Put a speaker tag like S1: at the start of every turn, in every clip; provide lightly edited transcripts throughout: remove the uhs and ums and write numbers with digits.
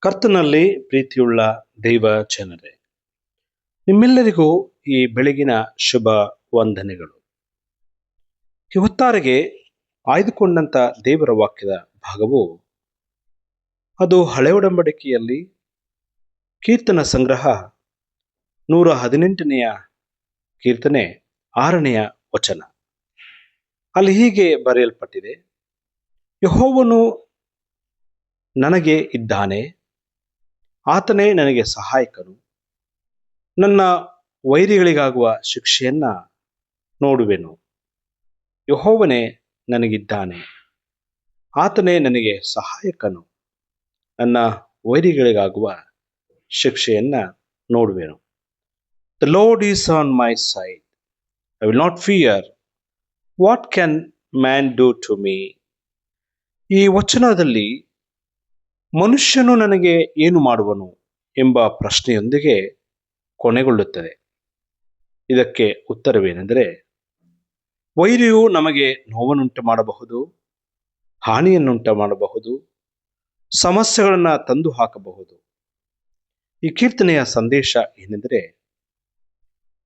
S1: ಕರ್ತನಲ್ಲಿ ಪ್ರೀತಿಯುಳ್ಳ ದೈವ ಜನರೇ, ನಿಮ್ಮೆಲ್ಲರಿಗೂ ಈ ಬೆಳಗಿನ ಶುಭ ವಂದನೆಗಳು. ಇವತ್ತಾರೆಗೆ ಆಯ್ದುಕೊಂಡಂತ ದೇವರ ವಾಕ್ಯದ ಭಾಗವು ಅದು ಹಳೆ ಒಡಂಬಡಿಕೆಯಲ್ಲಿ ಕೀರ್ತನ ಸಂಗ್ರಹ 118ನೆಯ ಕೀರ್ತನೆ 6ನೆಯ ವಚನ. ಅಲ್ಲಿ ಹೀಗೆ ಬರೆಯಲ್ಪಟ್ಟಿದೆ: ಯೆಹೋವನು ನನಗೆ ಇದ್ದಾನೆ, ಆತನೇ ನನಗೆ ಸಹಾಯಕನು. ನನ್ನ ವೈರಿಗಳಿಗಾಗುವ ಶಿಕ್ಷೆಯನ್ನ ನೋಡುವೆನು. ಯೆಹೋವನೇ ನನಗಿದ್ದಾನೆ, ಆತನೇ ನನಗೆ ಸಹಾಯಕನು. ನನ್ನ ವೈರಿಗಳಿಗಾಗುವ ಶಿಕ್ಷೆಯನ್ನ ನೋಡುವೆನು. The Lord is on my side. I will not fear. What can man do to me? ಈ ವಚನದಲ್ಲಿ ಮನುಷ್ಯನು ನನಗೆ ಏನು ಮಾಡುವನು ಎಂಬ ಪ್ರಶ್ನೆಯೊಂದಿಗೆ ಕೊನೆಗೊಳ್ಳುತ್ತದೆ. ಇದಕ್ಕೆ ಉತ್ತರವೇನೆಂದರೆ, ವೈರಿಯು ನಮಗೆ ನೋವನ್ನುಂಟು ಮಾಡಬಹುದು, ಹಾನಿಯನ್ನುಂಟು ಮಾಡಬಹುದು, ಸಮಸ್ಯೆಗಳನ್ನು ತಂದು ಹಾಕಬಹುದು. ಈ ಕೀರ್ತನೆಯ ಸಂದೇಶ ಏನೆಂದರೆ,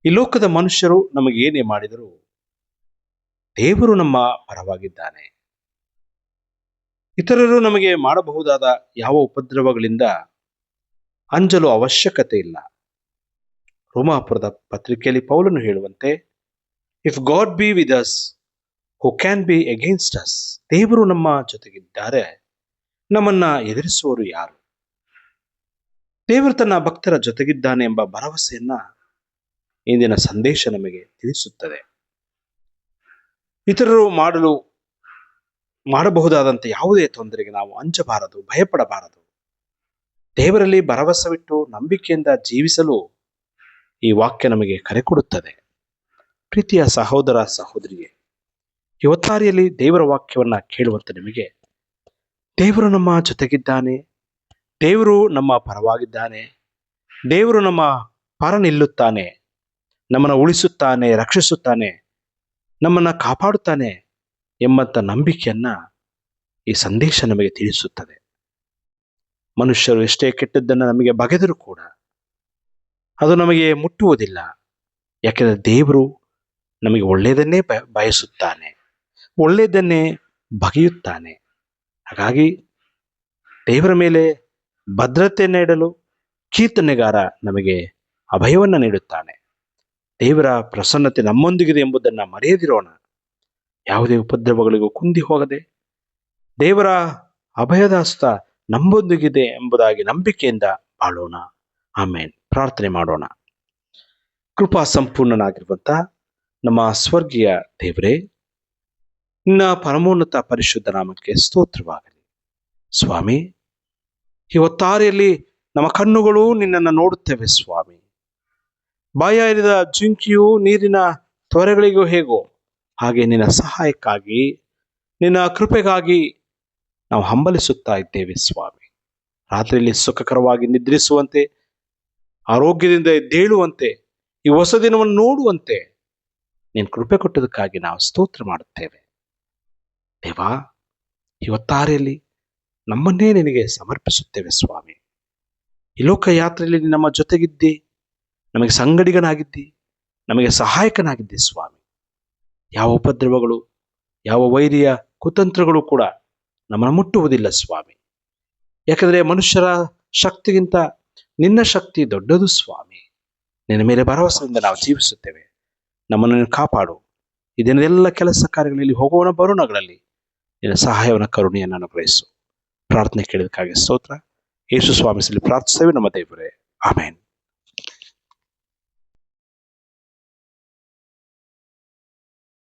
S1: ಈ ಲೋಕದ ಮನುಷ್ಯರು ನಮಗೇನೇ ಮಾಡಿದರೂ ದೇವರು ನಮ್ಮ ಪರವಾಗಿದ್ದಾನೆ. ಇತರರು ನಮಗೆ ಮಾಡಬಹುದಾದ ಯಾವ ಉಪದ್ರವಗಳಿಂದ ಅಂಜಲು ಅವಶ್ಯಕತೆ ಇಲ್ಲ. ರೋಮಾಪುರದ ಪತ್ರಿಕೆಯಲ್ಲಿ ಪೌಲನು ಹೇಳುವಂತೆ, if God be with us, who can be against us? ದೇವರು ನಮ್ಮ ಜೊತೆಗಿದ್ದಾರೆ, ನಮ್ಮನ್ನ ಎದುರಿಸುವವರು ಯಾರು? ದೇವರು ತನ್ನ ಭಕ್ತರ ಜೊತೆಗಿದ್ದಾನೆ ಎಂಬ ಭರವಸೆಯನ್ನ ಇಂದಿನ ಸಂದೇಶ ನಮಗೆ ತಿಳಿಸುತ್ತದೆ. ಇತರರು ಮಾಡಬಹುದಾದಂಥ ಯಾವುದೇ ತೊಂದರೆಗೆ ನಾವು ಅಂಜಬಾರದು, ಭಯಪಡಬಾರದು. ದೇವರಲ್ಲಿ ಭರವಸವಿಟ್ಟು ನಂಬಿಕೆಯಿಂದ ಜೀವಿಸಲು ಈ ವಾಕ್ಯ ನಮಗೆ ಕರೆ ಕೊಡುತ್ತದೆ. ಪ್ರೀತಿಯ ಸಹೋದರ ಸಹೋದರಿಗೆ, ಇವತ್ತಾರಿಯಲ್ಲಿ ದೇವರ ವಾಕ್ಯವನ್ನ ಕೇಳುವಂತ ನಿಮಗೆ, ದೇವರು ನಮ್ಮ ಜೊತೆಗಿದ್ದಾನೆ, ದೇವರು ನಮ್ಮ ಪರವಾಗಿದ್ದಾನೆ, ದೇವರು ನಮ್ಮ ಪರ ನಿಲ್ಲುತ್ತಾನೆ, ನಮ್ಮನ್ನು ಉಳಿಸುತ್ತಾನೆ, ರಕ್ಷಿಸುತ್ತಾನೆ, ನಮ್ಮನ್ನ ಕಾಪಾಡುತ್ತಾನೆ ಎಂಬಂತ ನಂಬಿಕೆಯನ್ನ ಈ ಸಂದೇಶ ನಮಗೆ ತಿಳಿಸುತ್ತದೆ. ಮನುಷ್ಯರು ಎಷ್ಟೇ ಕೆಟ್ಟದ್ದನ್ನು ನಮಗೆ ಬಗೆದರೂ ಕೂಡ ಅದು ನಮಗೆ ಮುಟ್ಟುವುದಿಲ್ಲ. ಯಾಕೆಂದರೆ ದೇವರು ನಮಗೆ ಒಳ್ಳೆಯದನ್ನೇ ಬಯಸುತ್ತಾನೆ, ಒಳ್ಳೆಯದನ್ನೇ ಬಗೆಯುತ್ತಾನೆ. ಹಾಗಾಗಿ ದೇವರ ಮೇಲೆ ಭದ್ರತೆ ನೀಡಲು ಕೀರ್ತನೆಗಾರ ನಮಗೆ ಅಭಯವನ್ನು ನೀಡುತ್ತಾನೆ. ದೇವರ ಪ್ರಸನ್ನತೆ ನಮ್ಮೊಂದಿಗಿದೆ ಎಂಬುದನ್ನು ಮರೆಯದಿರೋಣ. ಯಾವುದೇ ಉಪದ್ರವಗಳಿಗೂ ಕುಂದಿ ಹೋಗದೆ ದೇವರ ಅಭಯದ ಹಸ್ತ ನಮ್ಮೊಂದಿಗಿದೆ ಎಂಬುದಾಗಿ ನಂಬಿಕೆಯಿಂದ ಬಾಳೋಣ. ಆಮೇನ್. ಪ್ರಾರ್ಥನೆ ಮಾಡೋಣ. ಕೃಪಾ ಸಂಪೂರ್ಣನಾಗಿರುವಂತ ನಮ್ಮ ಸ್ವರ್ಗೀಯ ದೇವರೇ, ನಿನ್ನ ಪರಮೋನ್ನತ ಪರಿಶುದ್ಧ ನಾಮಕ್ಕೆ ಸ್ತೋತ್ರವಾಗಲಿ. ಸ್ವಾಮಿ, ಇವತ್ತಾರೆಯಲ್ಲಿ ನಮ್ಮ ಕಣ್ಣುಗಳು ನಿನ್ನನ್ನು ನೋಡುತ್ತವೆ ಸ್ವಾಮಿ. ಬಾಯಾರಿದ ಜಿಂಕಿಯು ನೀರಿನ ತೊರೆಗಳಿಗೂ ಹೇಗೋ ಹಾಗೆ ನಿನ್ನ ಸಹಾಯಕ್ಕಾಗಿ, ನಿನ್ನ ಕೃಪೆಗಾಗಿ ನಾವು ಹಂಬಲಿಸುತ್ತಾ ಇದ್ದೇವೆ ಸ್ವಾಮಿ. ರಾತ್ರಿಯಲ್ಲಿ ಸುಖಕರವಾಗಿ ನಿದ್ರಿಸುವಂತೆ, ಆರೋಗ್ಯದಿಂದ ಎದ್ದೇಳುವಂತೆ, ಈ ಹೊಸ ದಿನವನ್ನು ನೋಡುವಂತೆ ನೀನು ಕೃಪೆ ಕೊಟ್ಟದಕ್ಕಾಗಿ ನಾವು ಸ್ತೋತ್ರ ಮಾಡುತ್ತೇವೆ. ದೇವಾ, ಇವತ್ತಾರೆಯಲ್ಲಿ ನಮ್ಮನ್ನೇ ನಿನಗೆ ಸಮರ್ಪಿಸುತ್ತೇವೆ ಸ್ವಾಮಿ. ಈ ಲೋಕ ಯಾತ್ರೆಯಲ್ಲಿ ನಮ್ಮ ಜೊತೆಗಿದ್ದಿ, ನಮಗೆ ಸಂಗಡಿಗನಾಗಿದ್ದಿ, ನಮಗೆ ಸಹಾಯಕನಾಗಿದ್ದಿ ಸ್ವಾಮಿ. ಯಾವ ಉಪದ್ರವಗಳು, ಯಾವ ವೈರಿಯ ಕುತಂತ್ರಗಳು ಕೂಡ ನಮ್ಮನ್ನು ಮುಟ್ಟುವುದಿಲ್ಲ ಸ್ವಾಮಿ. ಯಾಕಂದರೆ ಮನುಷ್ಯರ ಶಕ್ತಿಗಿಂತ ನಿನ್ನ ಶಕ್ತಿ ದೊಡ್ಡದು ಸ್ವಾಮಿ. ನಿನ್ನ ಮೇಲೆ ಭರವಸೆಯಿಂದ ನಾವು ಜೀವಿಸುತ್ತೇವೆ. ನಮ್ಮನ್ನು ಕಾಪಾಡು. ಈ ದಿನದೆಲ್ಲ ಕೆಲಸ ಕಾರ್ಯಗಳಲ್ಲಿ ಹೋಗೋಣ ಬರೋಣಗಳಲ್ಲಿ ನಿನ್ನ ಸಹಾಯವನ್ನು, ಕರುಣೆಯನ್ನು ಅನುಗ್ರಹಿಸು. ಪ್ರಾರ್ಥನೆ ಕೇಳಿದಕ್ಕಾಗಿ ಸ್ತೋತ್ರ. ಯೇಸು ಸ್ವಾಮಿಸಲಿ ಪ್ರಾರ್ಥಿಸುತ್ತೇವೆ ನಮ್ಮ ದೇವರೇ. ಆಮೇನ್.